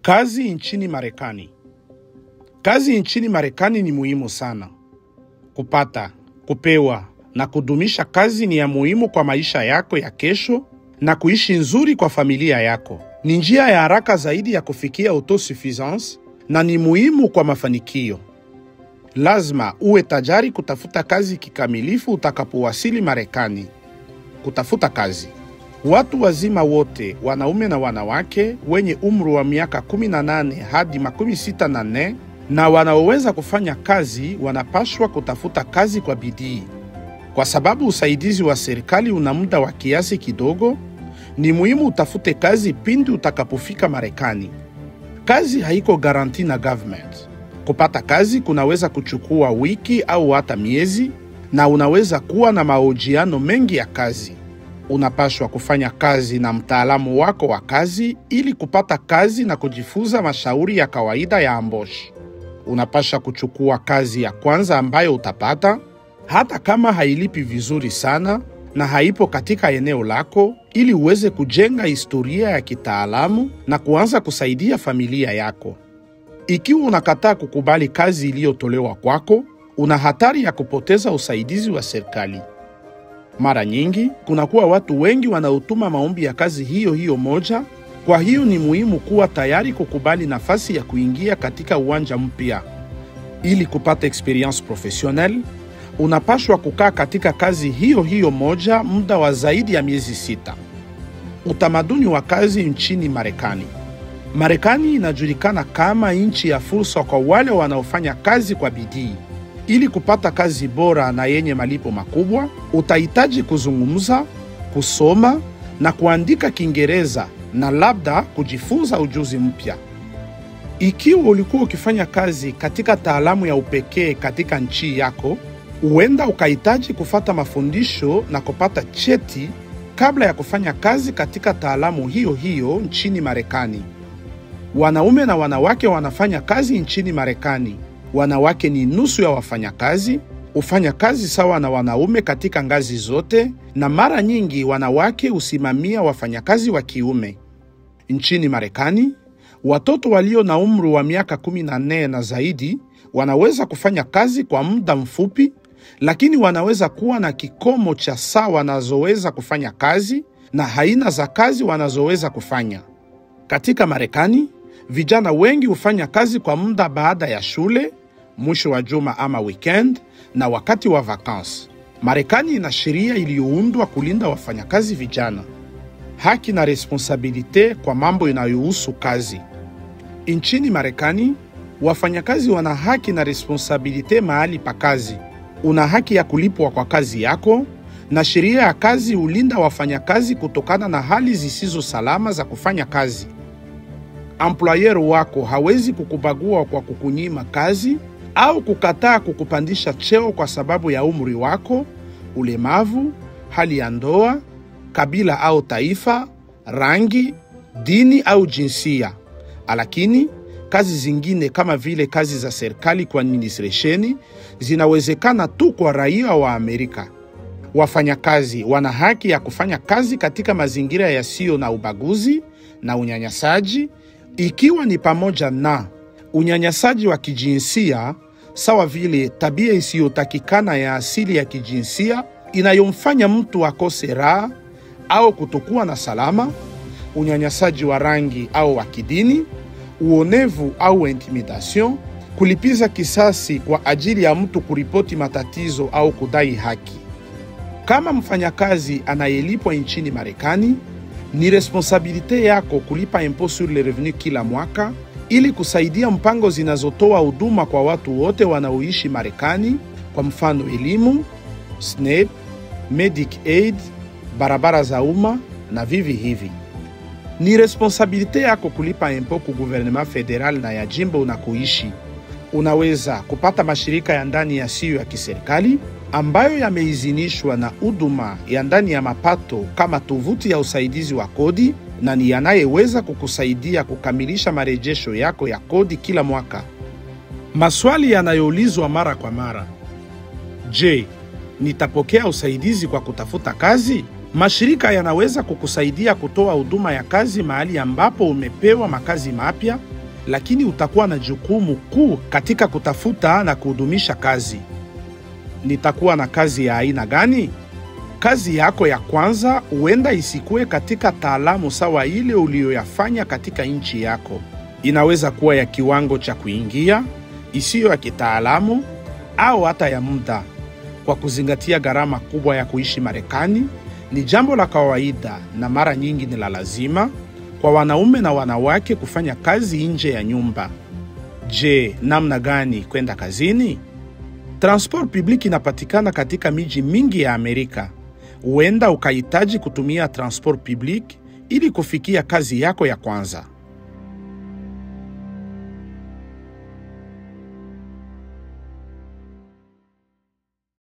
Kazi nchini Marekani. Kazi nchini Marekani ni muhimu sana. Kupata, kupewa na kudumisha kazi ni ya muhimu kwa maisha yako ya kesho na kuishi nzuri kwa familia yako. Ni njia ya haraka zaidi ya kufikia autosuffisance na ni muhimu kwa mafanikio. Lazima uwe tajari kutafuta kazi kikamilifu utakapowasili Marekani. Kutafuta kazi. Watu wazima wote, wanaume na wanawake, wenye umri wa miaka 18 hadi 64 na wanaoweza kufanya kazi wanapaswa kutafuta kazi kwa bidii. Kwa sababu usaidizi wa serikali una muda wa kiasi kidogo, ni muhimu utafute kazi pindi utakapofika Marekani. Kazi haiko garanti na government. Kupata kazi kunaweza kuchukua wiki au hata miezi, na unaweza kuwa na mahojiano mengi ya kazi. Unapaswa kufanya kazi na mtaalamu wako wa kazi ili kupata kazi na kujifunza mashauri ya kawaida ya ambush. Unapaswa kuchukua kazi ya kwanza ambayo utapata, hata kama hailipi vizuri sana na haipo katika eneo lako, ili uweze kujenga historia ya kitaalamu na kuanza kusaidia familia yako. Ikiwa unakataa kukubali kazi iliyotolewa kwako, una hatari ya kupoteza usaidizi wa serikali. Mara nyingi, kunakuwa watu wengi wanaotuma maombi ya kazi hiyo moja, kwa hiyo ni muhimu kuwa tayari kukubali nafasi ya kuingia katika uwanja mpya. Ili kupata experience professionnelle, unapaswa kukaa katika kazi hiyo moja muda wa zaidi ya miezi 6. Utamaduni wa kazi nchini Marekani. Marekani inajulikana kama nchi ya fursa kwa wale wanaofanya kazi kwa bidii. Ili kupata kazi bora na yenye malipo makubwa, utahitaji kuzungumza, kusoma na kuandika Kiingereza na labda kujifunza ujuzi mpya. Ikiwa ulikuwa ukifanya kazi katika taalamu ya upekee katika nchi yako, huenda ukahitaji kufata mafundisho na kupata cheti kabla ya kufanya kazi katika taalamu hiyo nchini Marekani. Wanaume na wanawake wanafanya kazi nchini Marekani. Wanawake ni nusu ya wafanyakazi, hufanya kazi sawa na wanaume katika ngazi zote, na mara nyingi wanawake husimamia wafanyakazi wa kiume. Nchini Marekani, watoto walio na umri wa miaka 14 na zaidi wanaweza kufanya kazi kwa muda mfupi, lakini wanaweza kuwa na kikomo cha saa wanazoweza kufanya kazi na aina za kazi wanazoweza kufanya. Katika Marekani, vijana wengi hufanya kazi kwa muda baada ya shule, mwisho wa juma ama weekend, na wakati wa vacances. Marekani ina sheria iliyoundwa kulinda wafanyakazi vijana. Haki na responsabilite kwa mambo inayohusu kazi. Nchini Marekani, wafanyakazi wana haki na responsabilite mahali pa kazi. Una haki ya kulipwa kwa kazi yako, na sheria ya kazi hulinda wafanyakazi kutokana na hali zisizo salama za kufanya kazi. Employer wako hawezi kukubagua kwa kukunyima kazi au kukataa kukupandisha cheo kwa sababu ya umri wako, ulemavu, hali ya ndoa, kabila au taifa, rangi, dini au jinsia. Lakini kazi zingine kama vile kazi za serikali kwa administration zinawezekana tu kwa raia wa Amerika. Wafanyakazi wana haki ya kufanya kazi katika mazingira yasiyo na ubaguzi na unyanyasaji, ikiwa ni pamoja na unyanyasaji wa kijinsia, sawa vile tabia isiyotakikana ya asili ya kijinsia inayomfanya mtu akose raha au kutokuwa na salama, unyanyasaji wa rangi au wa kidini, uonevu au intimidation, kulipiza kisasi kwa ajili ya mtu kuripoti matatizo au kudai haki. Kama mfanyakazi anayelipwa nchini Marekani, ni responsabilite yako kulipa impôt sur le revenu kila mwaka ili kusaidia mpango zinazotoa huduma kwa watu wote wanaoishi Marekani, kwa mfano elimu, SNAP, Medicaid, barabara za umma na vivi hivi. Ni responsabilite yako kulipa impôt ku gouvernement federal na ya jimbo unakoishi. Unaweza kupata mashirika ya ndani yasiyo ya kiserikali ambayo yameidhinishwa na huduma ya ndani ya mapato kama tovuti ya usaidizi wa kodi, na ni yanayeweza kukusaidia kukamilisha marejesho yako ya kodi kila mwaka. Maswali yanayoulizwa mara kwa mara. Je, nitapokea usaidizi kwa kutafuta kazi? Mashirika yanaweza kukusaidia kutoa huduma ya kazi mahali ambapo umepewa makazi mapya lakini utakuwa na jukumu kuu katika kutafuta na kuhudumisha kazi. Nitakuwa na kazi ya aina gani? Kazi yako ya kwanza huenda isikue katika taalamu sawa ile uliyoyafanya katika nchi yako. Inaweza kuwa ya kiwango cha kuingia, isiyo ya kitaalamu, au hata ya muda. Kwa kuzingatia gharama kubwa ya kuishi Marekani, ni jambo la kawaida na mara nyingi ni la lazima kwa wanaume na wanawake kufanya kazi nje ya nyumba. Je, namna gani kwenda kazini? Transport public inapatikana katika miji mingi ya Amerika. Huenda ukahitaji kutumia transport public ili kufikia kazi yako ya kwanza.